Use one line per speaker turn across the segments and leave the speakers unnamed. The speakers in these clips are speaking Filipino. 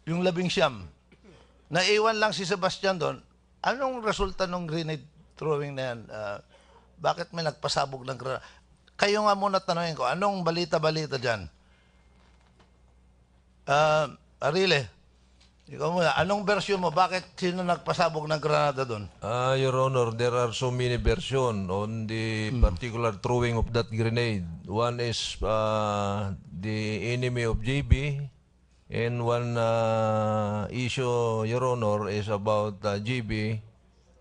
yung 11. Naiwan lang si Sebastian doon. Anong resulta ng grenade throwing na yan? Bakit may nagpasabog ng grenade? Kayo nga muna tanongin ko, anong balita-balita dyan? Arile, ikaw muna, anong version mo? Bakit sino nagpasabog ng granada doon?
Your Honor, there are so many versions on the particular throwing of that grenade. One is the enemy of JB, and one issue, Your Honor, is about JB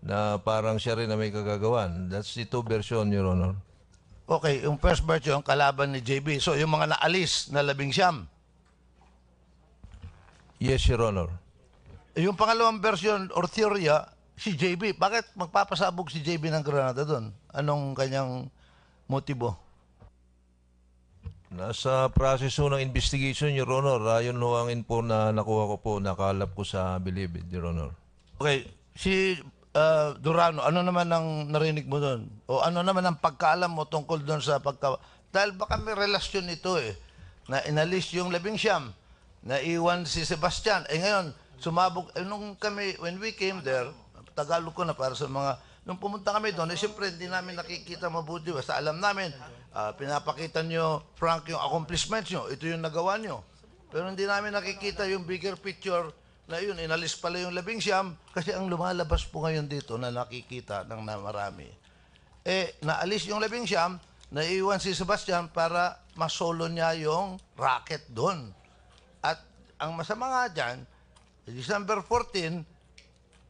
na parang siya rin na may kagagawan. That's the two version, Your Honor.
Okay, yung first version, kalaban ni JB. So, yung mga naalis na 11.
Yes, Your Honor.
Yung pangalawang version or teorya, si JB. Bakit magpapasabog si JB ng granada doon? Anong kanyang motibo?
Nasa proseso ng investigation, Your Honor. Yun ho ang info na nakuha ko po, nakalap ko sa Bilibid, Your Honor.
Okay, si Durano, ano naman ang narinig mo doon? O ano naman ang pagkaalam mo tungkol doon sa pagka... Dahil baka may relasyon ito na inalis yung 11, naiwan si Sebastian. Ngayon, sumabog, nung kami, when we came there, Tagalog ko na para sa mga, nung pumunta kami doon, siyempre hindi namin nakikita mabuti. Basta alam namin, pinapakita nyo, Frank, yung accomplishments nyo, ito yung nagawa nyo. Pero hindi namin nakikita yung bigger picture na yun, inalis pala yung 11 kasi ang lumalabas po ngayon dito na nakikita ng marami. Naalis yung 11, naiwan si Sebastian para masolo niya yung racket doon. At ang masama nga dyan, December 14,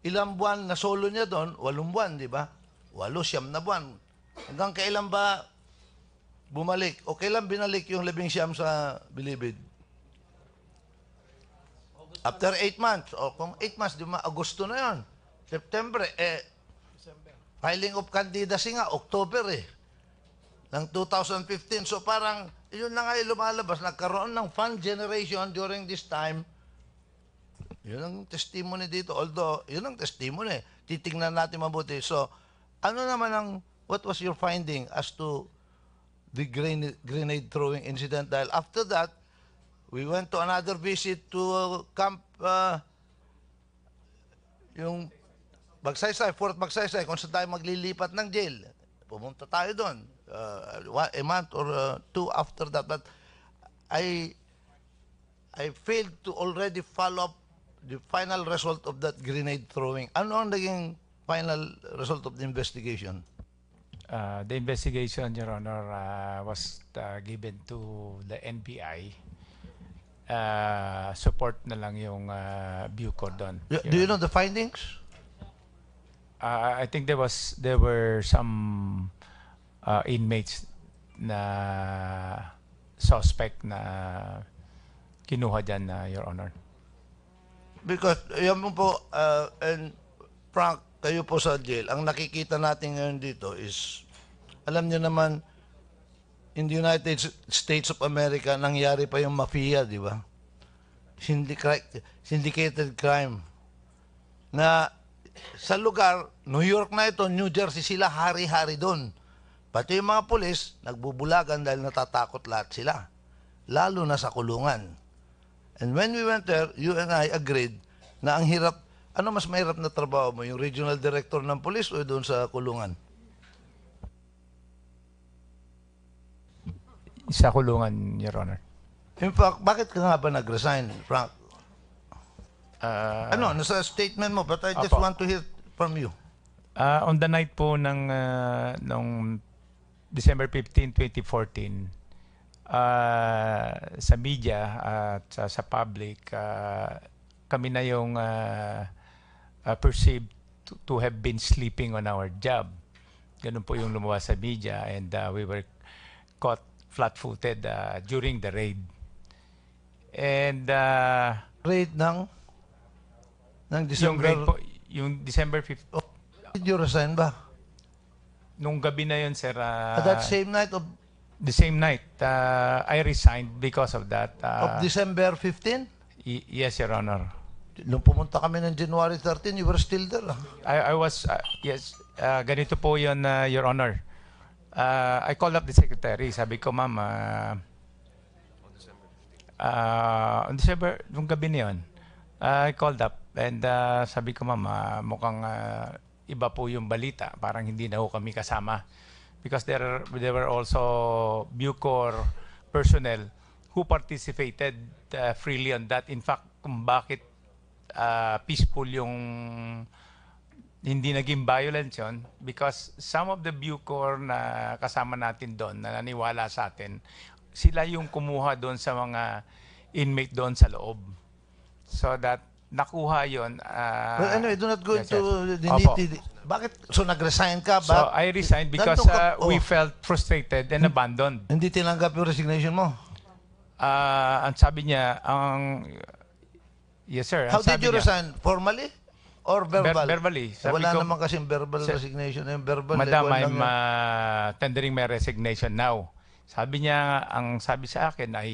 ilang buwan na solo niya doon, 8 buwan, di ba? 8 na buwan. Hanggang kailan ba bumalik? O kailan binalik yung 11 sa Bilibid? After 8 months. O kung 8 months, di ba, Agosto na yon. September, filing of candidacy nga, October ng 2015. So parang, yun na nga yung lumalabas, nagkaroon ng fund generation during this time. Yun ang testimony dito. Although, yun ang testimony. Titingnan natin mabuti. So, ano naman what was your finding as to the grenade throwing incident? Dahil after that, we went to another visit to camp, yung Magsaysay, Fort Magsaysay, kung saan tayo maglilipat ng jail. Pumunta tayo doon. A month or 2 after that. But I failed to already follow up the final result of that grenade throwing. Ano ang naging final result of the investigation?
The investigation, Your Honor, was given to the NBI. Support na lang yung view ko doon.
Do you know the findings?
I think there were some inmates na suspect na kinuha dyan, Your Honor.
Because, yan mo po, and Frank, kayo po sa jail, ang nakikita natin ngayon dito is, alam niyo naman, in the United States of America, nangyari pa yung mafia, di ba? Syndicated crime. Na sa lugar, New York na ito, New Jersey, sila hari-hari doon. Pati yung mga pulis, nagbubulagan dahil natatakot lahat sila. Lalo na sa kulungan. And when we went there, you and I agreed na ang hirap, ano mas mahirap na trabaho mo, yung regional director ng pulis o doon sa kulungan?
Sa kulungan, Your Honor.
In fact, bakit ka nga ba nag-resign, Frank? Nasa statement mo, but I just
Apo.
want to hear from you.
On the night po ng December 15, 2014, sa media at sa public, kami na yung perceived to have been sleeping on our job. Ganun po yung lumabas sa media, and we were caught flat-footed during the raid. And
Raid ng
yung
December.
raid po, yung December 15,
Oh, did you resign ba?
nung gabi na yun, sir,
That same night of
the same night, I resigned because of that.
December 15?
Yes, Your Honor.
Nung pumunta kami ng January 13, you were still there.
I was, yes, ganito po yun, Your Honor. I called up the secretary. Sabi ko, ma'am, on December, nung gabi na yun, I called up and sabi ko, ma'am, mukhang iba po yung balita. Parang hindi na ho kami kasama. Because there were also Bucor personnel who participated freely on that. In fact, kung bakit peaceful yung hindi naging violent yun, because some of the Bucor na kasama natin doon, na naniwala sa atin, sila yung kumuha doon sa mga inmate doon sa loob. So that nakuha yun.
Well, anyway, do not go
Yes,
into
sir.
the
Opo.
nitty. Bakit? So, nag-resign ka?
So I resigned because
Nandun ka-
we
oh.
felt frustrated and abandoned.
Hindi tinanggap yung resignation mo.
Ang sabi niya, yes sir.
How
ang
did
sabi
you
niya,
resign? Formally? Or verbal?
verbally. Sabi
Wala
ko,
naman kasing verbal
Sir,
resignation. Yung verbal,
Madam,
ikaw lang
I'm
yun.
tendering my resignation now. Sabi niya, ang sabi sa akin ay,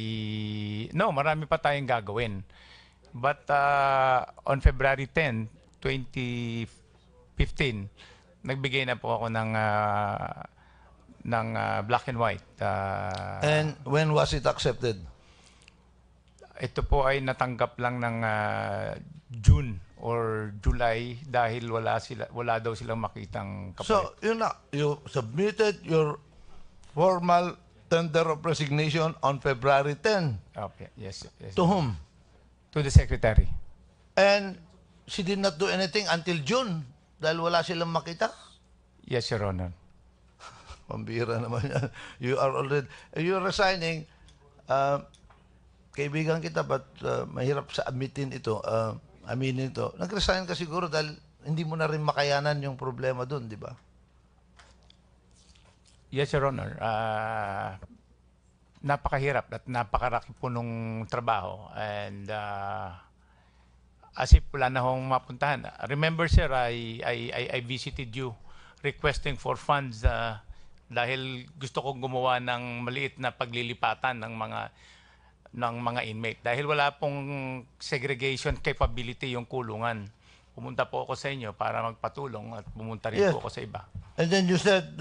no, marami pa tayong gagawin. But on February 10, 2015, nagbigay na po ako ng black and white.
And when was it accepted?
Ito po ay natanggap lang ng June or July dahil wala daw silang makitang kapalit.
So, yun na. You submitted your formal tender of resignation on February 10.
Okay, yes, yes.
To whom?
To the secretary.
And she did not do anything until June dahil wala silang makita.
Yes, Your Honor.
Pambira naman yan. You're resigning. Kaibigan kita, but mahirap sa aminin ito. Nag-resign ka siguro dahil hindi mo na rin makayanan yung problema doon, di ba?
Yes, Your Honor. Napakahirap at napakaraki po nung trabaho. And as if wala na akong mapuntahan. Remember, sir, I visited you requesting for funds dahil gusto kong gumawa ng maliit na paglilipatan ng mga inmate. Dahil wala pong segregation capability yung kulungan. Pumunta po ako sa inyo para magpatulong at pumunta rin
Yes.
po ako sa iba.
And then you said,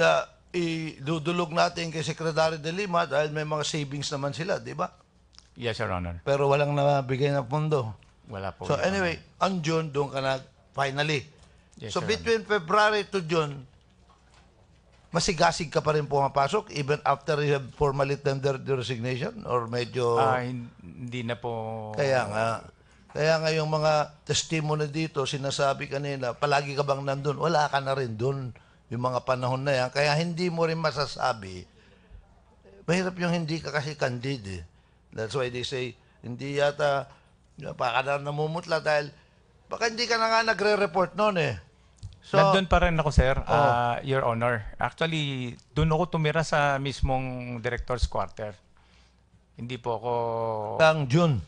idudulog natin kay Secretary de Lima dahil may mga savings naman sila, di ba?
Yes, Your Honor.
Pero walang nabigay na pondo.
Wala po.
So
Your Honor.
anyway, on June, doon ka na finally.
Yes,
So
Your Honor.
between February to June, masigasig ka pa rin pumapasok even after you have formally tendered the resignation? Or medyo...
Hindi na po.
Kaya nga yung mga testimony dito, sinasabi kanina, palagi ka bang nandun? Wala ka na rin dun yung mga panahon na yan. Kaya hindi mo rin masasabi. Mahirap yung hindi ka kasi candid eh. That's why they say, hindi yata, baka na namumutla dahil baka hindi ka na nga nagre-report noon eh. So,
Nandun pa rin ako, sir, Your Honor. Actually, doon ako tumira sa mismong director's quarter. Hindi po ako...
ang June.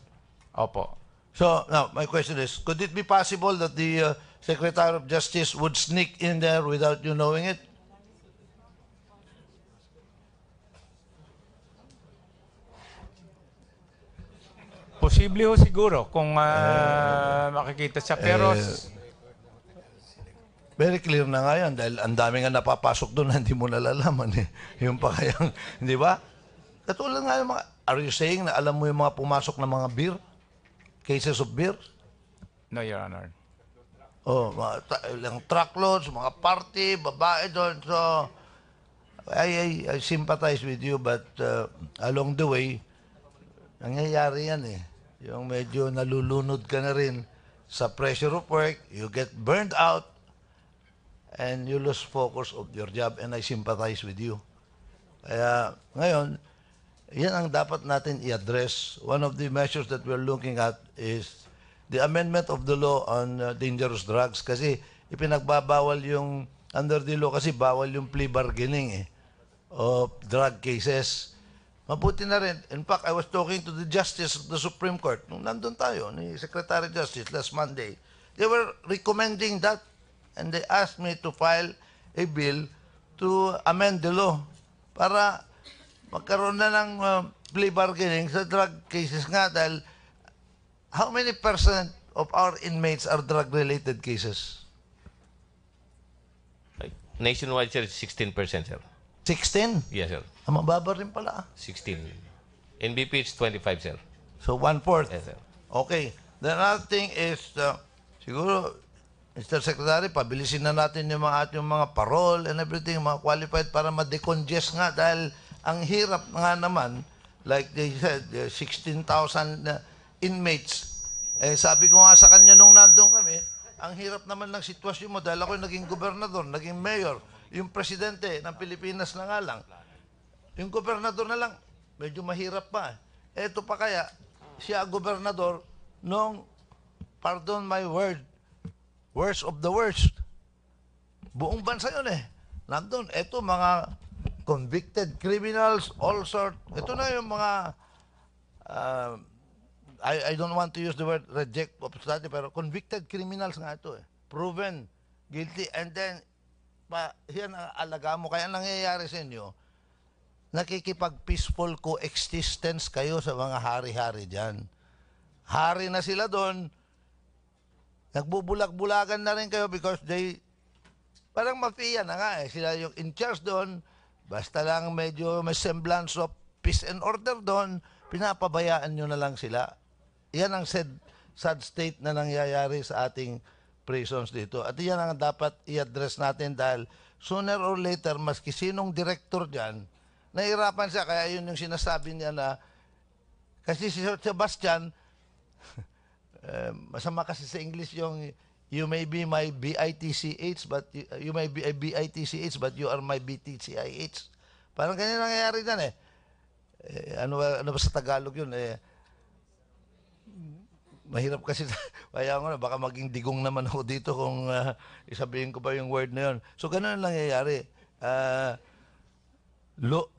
Opo.
So, now, my question is, could it be possible that the Secretary of Justice would sneak in there without you knowing it?
Posible ho siguro kung makikita siya. Pero
Very clear na nga yan dahil ang dami nga napapasok doon na hindi mo nalalaman eh. Yung pa kayang, di ba? Katulad nga yung mga, are you saying na alam mo yung mga pumasok na mga beer? Cases of beer?
no, Your Honor.
Oh, mga ilang truckloads, mga party, babae doon. So, I sympathize with you but along the way, nangyayari yan eh. Yung medyo nalulunod ka na rin sa pressure of work, you get burned out, and you lose focus of your job, and I sympathize with you. Kaya ngayon, yan ang dapat natin i-address. One of the measures that we're looking at is the amendment of the law on dangerous drugs kasi ipinagbabawal yung under the law kasi bawal yung plea bargaining of drug cases. Mabuti na rin. In fact, I was talking to the Justice of the Supreme Court nung nandun tayo, ni Secretary of Justice last Monday. They were recommending that and they asked me to file a bill to amend the law para magkaroon na ng plea bargaining sa drug cases nga dahil how many percent of our inmates are drug-related cases?
Nationwide, sir, 16%, sir.
16?
Yes, sir.
Mababa rin pala.
16. NBP, it's 25, sir.
So, 1/4.
Yes, sir.
Okay. The other thing is, siguro, Mr. Secretary, pabilisin na natin yung mga ating mga parole and everything, mga qualified para ma-decongest nga dahil ang hirap nga naman, like they said, 16,000 inmates. Eh, sabi ko nga sa kanya nung nandun kami, ang hirap naman ng sitwasyon mo dahil ako naging gobernador, naging mayor, yung presidente ng Pilipinas na nga lang. Yung gobernador na lang, medyo mahirap pa. Eto pa kaya, siya gobernador nung, pardon my word, worst of the worst. Buong bansa yun eh. Nandun, eto mga convicted criminals, all sort. Ito na yung mga, I don't want to use the word reject of study, pero convicted criminals nga ito eh. Proven, guilty, and then, yan ang alaga mo. Kaya nangyayari sa inyo, nakikipag-peaceful coexistence kayo sa mga hari-hari dyan. Hari na sila doon, nagbubulag-bulagan na rin kayo because they, parang mafia na nga eh. Sila yung in charge doon, basta lang medyo may semblance of peace and order doon, pinapabayaan nyo na lang sila. Yan ang sad state na nangyayari sa ating prisons dito. At yan ang dapat i-address natin dahil sooner or later, maski sinong director dyan, nahihirapan siya. Kaya yun yung sinasabi niya na, kasi si Sebastian, masama kasi sa English yung you may be my BITCH but you may be a BITCH but you are my BTCIH. Parang ganyan nangyayari diyan eh. Ano ba sa Tagalog yun eh? Mahirap kasi kaya nga baka maging digong naman ako dito kung isabihin ko pa yung word na yun. So ganun ang nangyayari.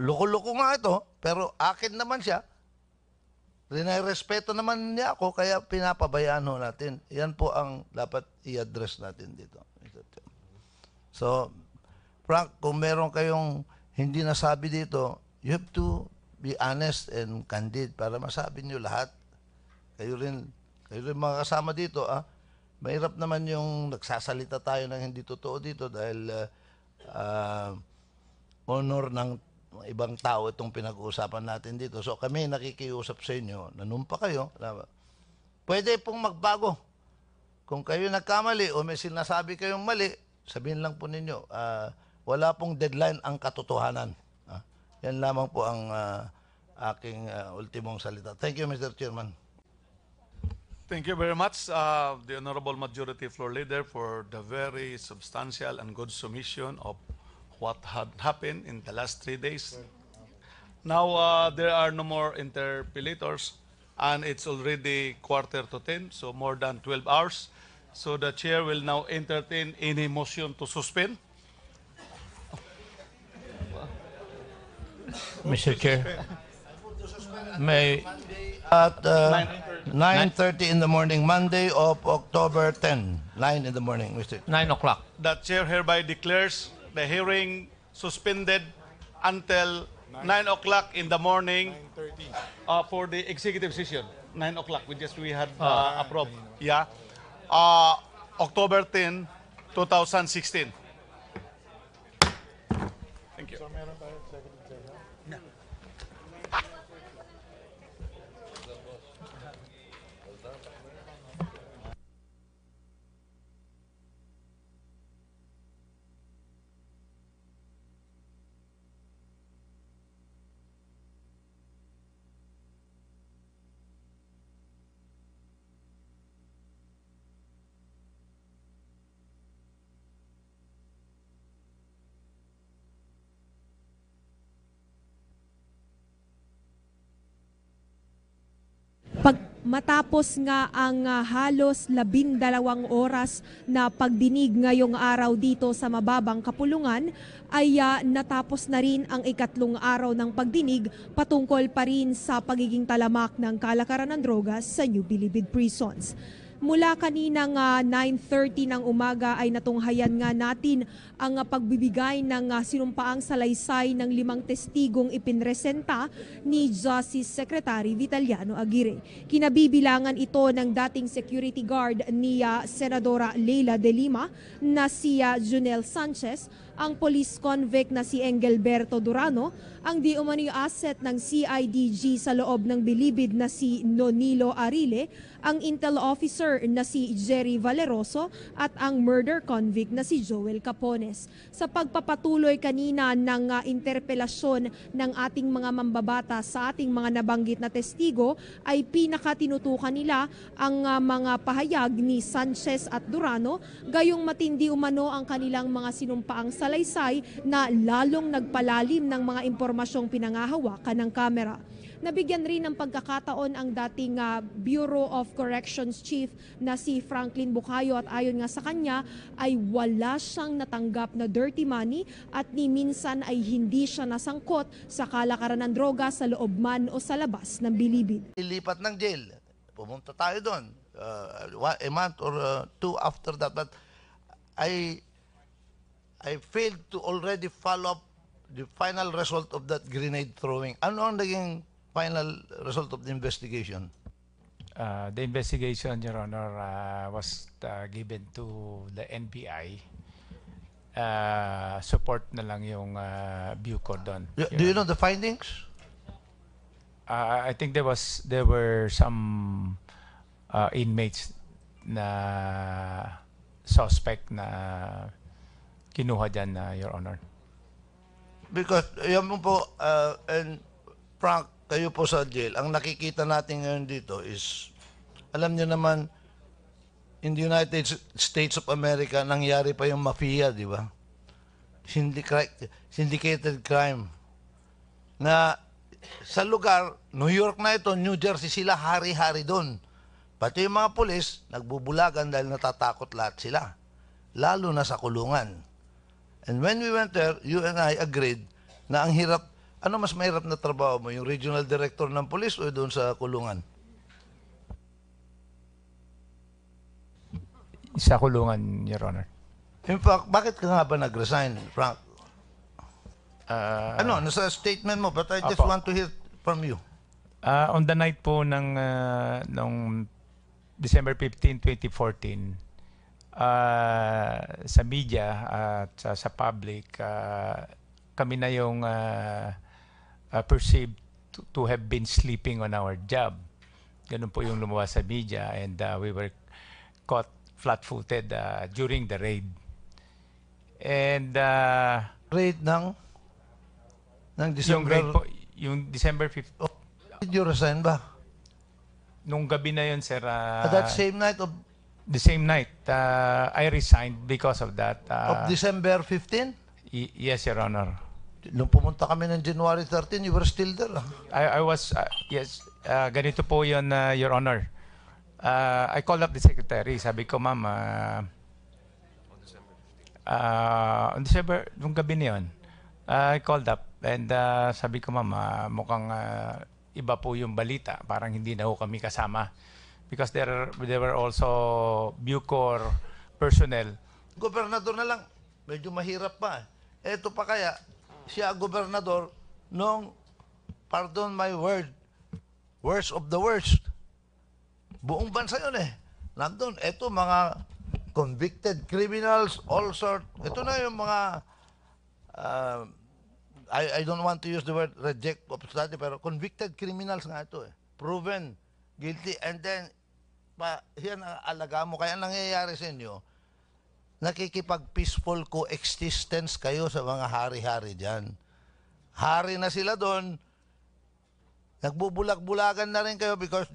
Loko-loko nga ito pero akin naman siya. Respeto naman niya ako, kaya pinapabayaan ho natin. Yan po ang dapat i-address natin dito. So, Frank, kung meron kayong hindi nasabi dito, you have to be honest and candid para masabi niyo lahat. Kayo rin mga kasama dito, mahirap naman yung nagsasalita tayo ng hindi totoo dito dahil honor ng ibang tao itong pinag-uusapan natin dito. So kami nakikiusap sa inyo, nanumpa kayo, pwede pong magbago. Kung kayo nagkamali o may sinasabi kayong mali, sabihin lang po ninyo, wala pong deadline ang katotohanan. Yan lamang po ang aking ultimong salita. Thank you, Mr. Chairman.
Thank you very much, the Honorable Majority Floor Leader, for the very substantial and good submission of what had happened in the last 3 days. Now, there are no more interpellators, and it's already 9:45, so more than 12 hours. So the chair will now entertain any motion to suspend.
Mr. Chair, may
At 9:30 in the morning, Monday of October 10, 9 in the morning, Mr.
9 o'clock.
The chair hereby declares the hearing suspended until 9 o'clock in the morning for the executive session. 9 o'clock, we had approved. Yeah. October 10, 2016. Thank you.
Matapos nga ang halos 12 oras na pagdinig ngayong araw dito sa mababang kapulungan, ay natapos na rin ang ikatlong araw ng pagdinig patungkol pa rin sa pagiging talamak ng kalakaran ng drogas sa New Bilibid Prisons. Mula kaninang 9:30 ng umaga ay natunghayan nga natin ang pagbibigay ng sinumpaang salaysay ng 5 testigong ipinresenta ni Justice Secretary Vitaliano Aguirre. Kinabibilangan ito ng dating security guard ni Senadora Leila de Lima na si Junel Sanchez ang police convict na si Engelberto Durano, ang di umano'y asset ng CIDG sa loob ng bilibid na si Nonilo Arile, ang intel officer na si Jerry Valeroso at ang murder convict na si Joel Capones. Sa pagpapatuloy kanina ng interpelasyon ng ating mga mambabata sa ating mga nabanggit na testigo ay pinakatinutukan nila ang mga pahayag ni Sanchez at Durano, gayong matindi umano ang kanilang mga sinumpaang salaysay na lalong nagpalalim ng mga impormasyong pinangahawakan ng kamera. Nabigyan rin ng pagkakataon ang dating Bureau of Corrections Chief na si Franklin Bukayo at ayon nga sa kanya ay wala siyang natanggap na dirty money at ni minsan ay hindi siya nasangkot sa kalakaran ng droga sa loob man o sa labas ng bilibid.
Ilipat ng jail. Pumunta tayo doon. A month or two after that. But I failed to already follow up the final result of that grenade throwing. Ano ang naging final result of the investigation?
The investigation, Your Honor, was given to the NBI. Support na lang yung Bucor doon.
Do you know the findings?
I think there were some inmates na suspect na kinuha dyan, Your Honor.
Because, yan mo po, and Frank, kayo po sa jail, ang nakikita natin ngayon dito is, alam niyo naman, in the United States of America, nangyari pa yung mafia, di ba? Syndicated crime. Na sa lugar, New York na ito, New Jersey, sila hari-hari doon. Pati yung mga pulis, nagbubulagan dahil natatakot lahat sila. Lalo na sa kulungan. And when we went there, you and I agreed na ang hirap. Ano mas mahirap na trabaho mo? Yung regional director ng police o doon sa kulungan?
Sa kulungan, Your Honor.
In fact, bakit ka nga ba nag-resign, Frank? Nasa statement mo, but I just
Apo.
want to hear from you.
On the night po ng December 15, 2014, sa media at sa public, kami na yung perceived to have been sleeping on our job. Ganun po yung lumabas sa media, and we were caught flat-footed during the raid. And
Raid ng
yung
December.
raid po, yung December 15,
Did you resign ba?
nung gabi na yun, sir,
That same night of
the same night, I resigned because of that.
December 15?
Yes, Your Honor.
Nung pumunta kami ng January 13, you were still there.
I was, yes, ganito po yun, Your Honor. I called up the secretary. Sabi ko, ma'am, on December, nung gabi na yun, I called up and sabi ko, ma'am, mukhang iba po yung balita. Parang hindi na ho kami kasama. Because there were also Bucor personnel.
Gobernador na lang. Medyo mahirap pa. Eto pa kaya, siya gobernador nung, pardon my word, worst of the worst. Buong bansa yun eh. Nandun, eto mga convicted criminals, all sort. Ito na yung mga, I don't want to use the word reject of study, pero convicted criminals nga ito eh. Proven guilty, and then, yan ang alaga mo. Kaya nangyayari sa inyo, nakikipag-peaceful coexistence kayo sa mga hari-hari dyan. Hari na sila doon, nagbubulag-bulagan na rin kayo because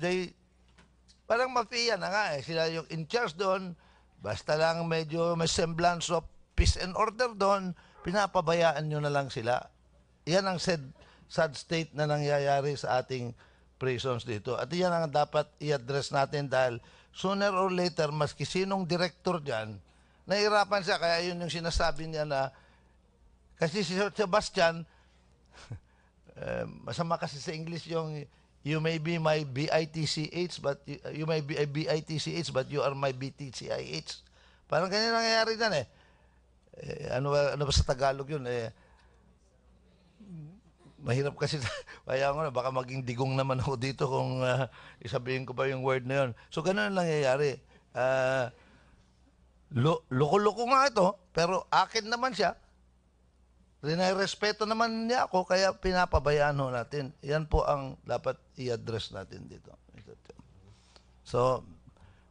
parang mafia na nga eh. Sila yung in charge doon, basta lang medyo may semblance of peace and order doon, pinapabayaan nyo na lang sila. Yan ang sad state na nangyayari sa ating prisons dito. At yan ang dapat i-address natin dahil sooner or later, maski sinong director dyan, nahirapan siya. Kaya yun yung sinasabi niya na, kasi si Sebastian, masama kasi sa English yung, you may be my BITCH, but you may be a BITCH, but you are my BTCIH. Parang ganyan nangyayari dyan eh. Ano ba sa Tagalog yun? Mahirap kasi, kaya nga, baka maging digong naman ako dito kung isabihin ko pa yung word na yun. So, ganun ang nangyayari. Loko-loko nga ito, pero akin naman siya. Respeto naman niya ako, kaya pinapabayaan ho natin. Yan po ang dapat i-address natin dito. So,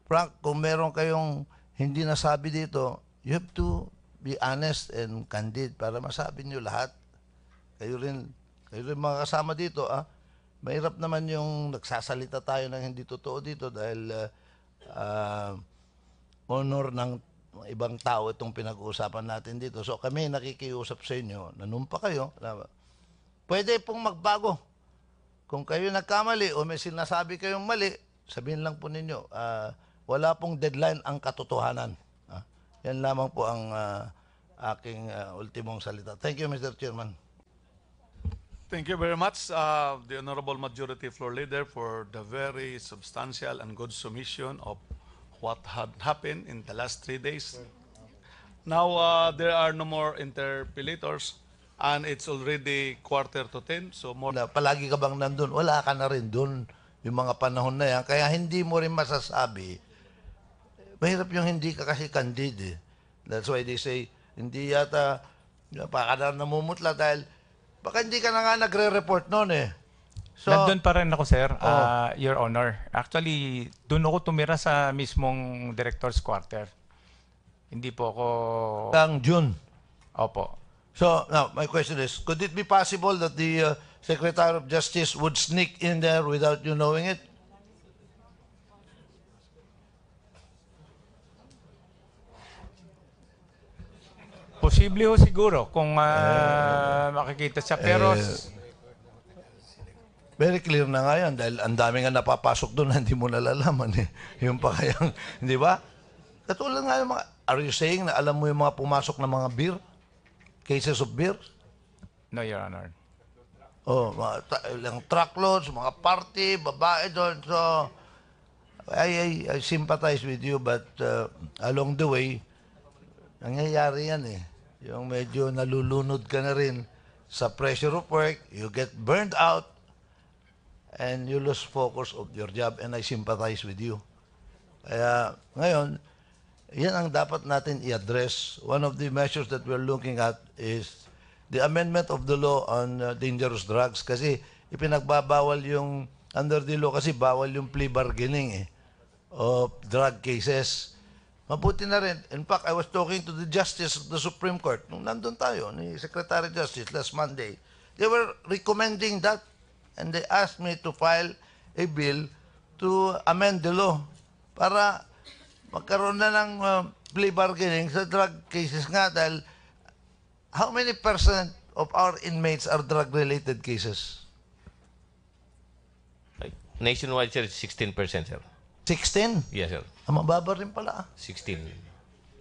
Frank, kung meron kayong hindi nasabi dito, you have to be honest and candid para masabi niyo lahat. Kayo rin mga kasama dito, mahirap naman yung nagsasalita tayo ng hindi totoo dito dahil honor ng ibang tao itong pinag-uusapan natin dito. So kami nakikiusap sa inyo, nanumpa kayo, pwede pong magbago. Kung kayo nagkamali o may sinasabi kayong mali, sabihin lang po ninyo, wala pong deadline ang katotohanan. Yan lamang po ang aking ultimong salita. Thank you, Mr. Chairman.
Thank you very much, the Honorable Majority Floor Leader, for the very substantial and good submission of what had happened in the last 3 days. Now, there are no more interpellators, and it's already 9:45, so more.
Palagi ka bang nandun? Wala ka na rin dun yung mga panahon na yan. Kaya hindi mo rin masasabi. Mahirap yung hindi ka kasi candid. That's why they say, hindi yata, baka na namumutla dahil baka hindi ka na nga nagre-report noon eh. So,
Nandun pa rin ako, sir, Your Honor. Actually, doon ako tumira sa mismong director's quarter. Hindi po ako...
ang June.
Opo.
So, now, my question is, could it be possible that the Secretary of Justice would sneak in there without you knowing it?
Posible ho siguro kung makikita siya. Pero
Very clear na nga yan dahil ang dami nga napapasok doon na hindi mo nalalaman eh. Yung pa kayang, di ba? Katulad nga yung mga, are you saying na alam mo yung mga pumasok na mga beer? Cases of beer?
no, Your Honor.
Oh, mga truckloads, mga party, babae doon. So, I sympathize with you but along the way, nangyayari yan eh. Yung medyo nalulunod ka na rin sa pressure of work, you get burned out, and you lose focus of your job, and I sympathize with you. Kaya ngayon, yan ang dapat natin i-address. One of the measures that we're looking at is the amendment of the law on dangerous drugs kasi ipinagbabawal yung, under the law kasi bawal yung plea bargaining of drug cases. Mabuti na rin. In fact, I was talking to the Justice of the Supreme Court nung nandun tayo, ni Secretary of Justice last Monday. They were recommending that and they asked me to file a bill to amend the law para magkaroon na ng plea bargaining sa drug cases nga dahil how many percent of our inmates are drug-related cases?
Nationwide, sir, 16%, sir.
16?
Yes, sir.
Mababa rin pala.
16.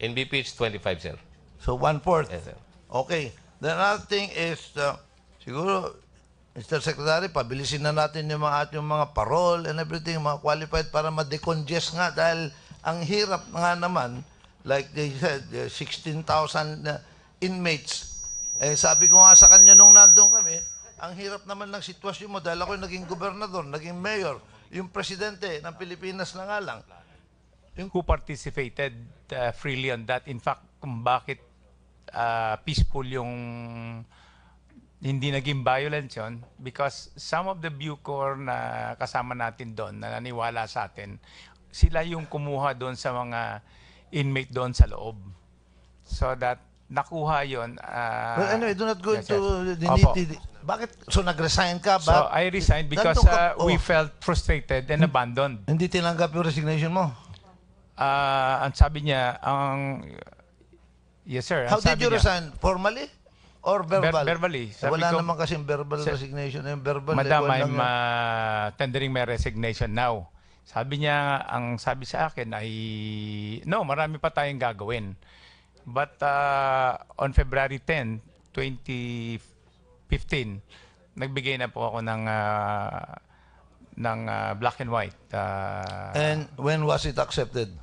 NBP, it's 25, sir.
So 1/4.
Yes, sir.
Okay. The another thing is, siguro, Mr. Secretary, pabilisin na natin yung ating mga parole and everything, mga qualified para ma-decongest nga dahil ang hirap nga naman, like they said, 16,000 inmates. Eh, sabi ko nga sa kanya nung nandun kami, ang hirap naman ng sitwasyon mo dahil ako naging gobernador, naging mayor, yung presidente ng Pilipinas na nga lang.
Who participated freely on that. In fact, kung bakit peaceful yung hindi naging violent yun, because some of the Bucor na kasama natin doon, na naniwala sa atin, sila yung kumuha doon sa mga inmate doon sa loob. So that, nakuha yun.
Well, anyway, do not go
yes,
into
yes.
the
Opo.
nitty. Bakit? So nag-resign ka?
So I resigned because we felt frustrated and abandoned.
Hindi tinanggap yung resignation mo?
Ang sabi niya, yes sir.
How
ang
did
sabi
you
niya,
resign? Formally? Or verbal?
verbally. Sabi
Wala
ko,
naman kasing verbal resignation. Yung verbal,
Madam,
level
I'm
lang yan.
tendering my resignation now. Sabi niya, ang sabi sa akin ay, no, marami pa tayong gagawin. But on February 10, 2015, nagbigay na po ako ng black and white.
And when was it accepted?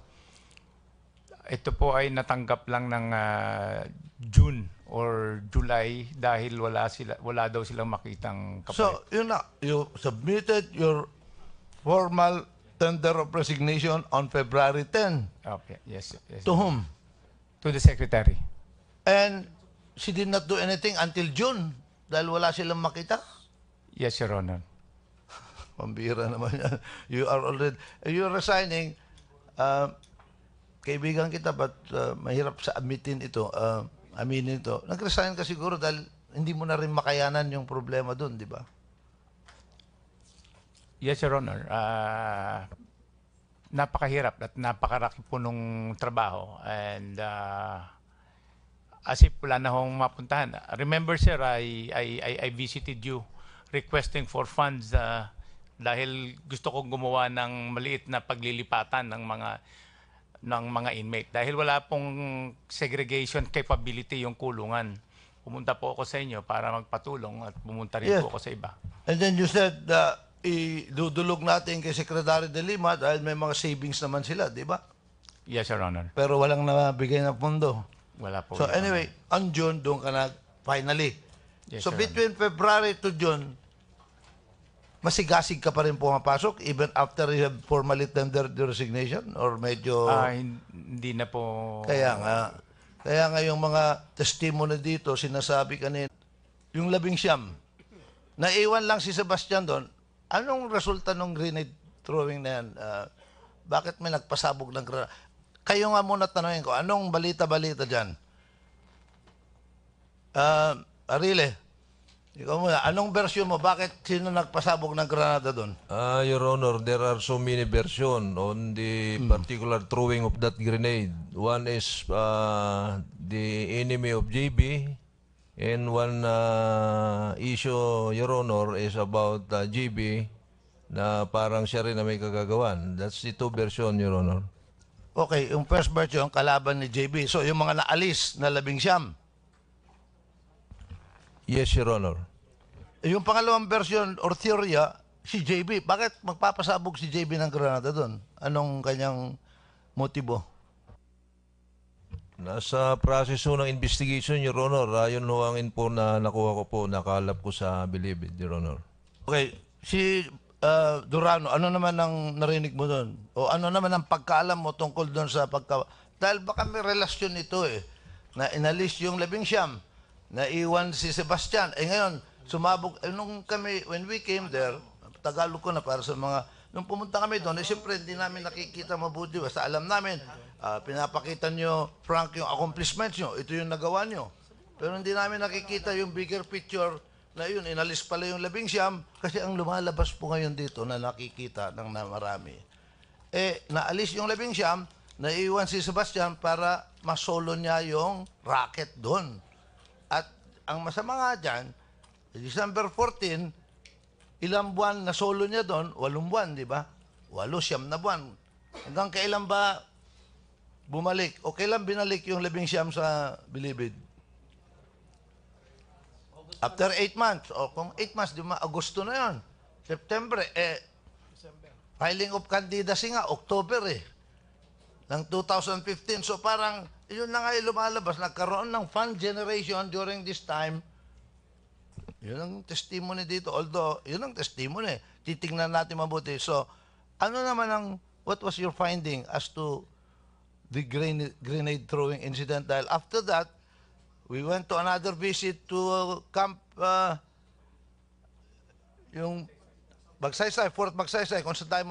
Ito po ay natanggap lang ng June or July dahil wala daw silang makitang kapalit.
So, yun na. You submitted your formal tender of resignation on February 10.
Okay, yes, yes.
To whom?
To the secretary.
And she did not do anything until June dahil wala silang makita.
Yes, Your Honor.
Pambira naman yan. You're resigning. Kaibigan kita, but mahirap sa aminin ito. Nag-resign ka siguro dahil hindi mo na rin makayanan yung problema doon, di ba?
Yes, Your Honor. Napakahirap at napakaraki po nung trabaho. And as if wala na akong mapuntahan. Remember, sir, I visited you requesting for funds dahil gusto kong gumawa ng maliit na paglilipatan ng mga inmate. Dahil wala pong segregation capability yung kulungan. Pumunta po ako sa inyo para magpatulong at pumunta rin
Yes.
po ako sa iba.
And then you said, idudulog natin kay Secretary de Lima dahil may mga savings naman sila, di ba?
Yes, Your Honor.
Pero walang nabigay na pondo.
Wala po.
So
Your
anyway, on June, doon ka na finally.
Yes,
So
Your
between February to June, masigasig ka pa rin pumapasok even after you have formally tendered the resignation? Or medyo...
Hindi na po.
Kaya nga yung mga testimony dito, sinasabi kanina, yung 11, naiwan lang si Sebastian doon. Anong resulta ng grenade throwing na yan? Bakit may nagpasabog ng grenade? Kayo nga muna tanongin ko, anong balita-balita dyan? Arile, ikaw muna, anong version mo? Bakit sino nagpasabog ng granada doon?
Your Honor, there are so many versions on the particular throwing of that grenade. One is the enemy of JB, and one issue, Your Honor, is about JB na parang siya rin na may kagagawan. That's the two version, Your Honor.
Okay, yung first version, kalaban ni JB. So yung mga naalis na 11.
Yes, Your Honor.
Yung pangalawang version or teorya, si JB. Bakit magpapasabog si JB ng granada doon? Anong kanyang motibo?
Nasa proseso ng investigation, Your Honor. Yun ho ang info na nakuha ko po, nakalap ko sa Bilibid, Your Honor.
Okay, si Durano, ano naman ang narinig mo doon? O ano naman ang pagkaalam mo tungkol doon sa Dahil baka may relasyon ito na inalis yung 11, naiwan si Sebastian. Ngayon, sumabog, when we came there, Tagalog ko na para sa mga, nung pumunta kami doon, siyempre hindi namin nakikita mabuti. Basta alam namin, pinapakita nyo, Frank, yung accomplishments nyo. Ito yung nagawa nyo. Pero hindi namin nakikita yung bigger picture na yun, inalis pala yung 11 kasi ang lumalabas po ngayon dito na nakikita ng marami. Naalis yung 11 naiwan si Sebastian para masolo niya yung racket doon. At ang masama nga dyan, December 14, ilang buwan na solo niya doon? 8 buwan, di ba? 8, 9 na buwan. Hanggang kailan ba bumalik? O kailan binalik yung 11 sa Bilibid? After 8 months. O kung 8 months, di ba, Agosto na yun. September, filing of candidacy nga, October ng 2015. So parang, yun na nga yung lumalabas, nagkaroon ng fund generation during this time. Yun ang testimony dito. Although, yun ang testimony. Titingnan natin mabuti. So, ano naman what was your finding as to the grenade throwing incident? Dahil after that, we went to another visit to camp, yung Magsaysay, Fort Magsaysay, kung saan tayo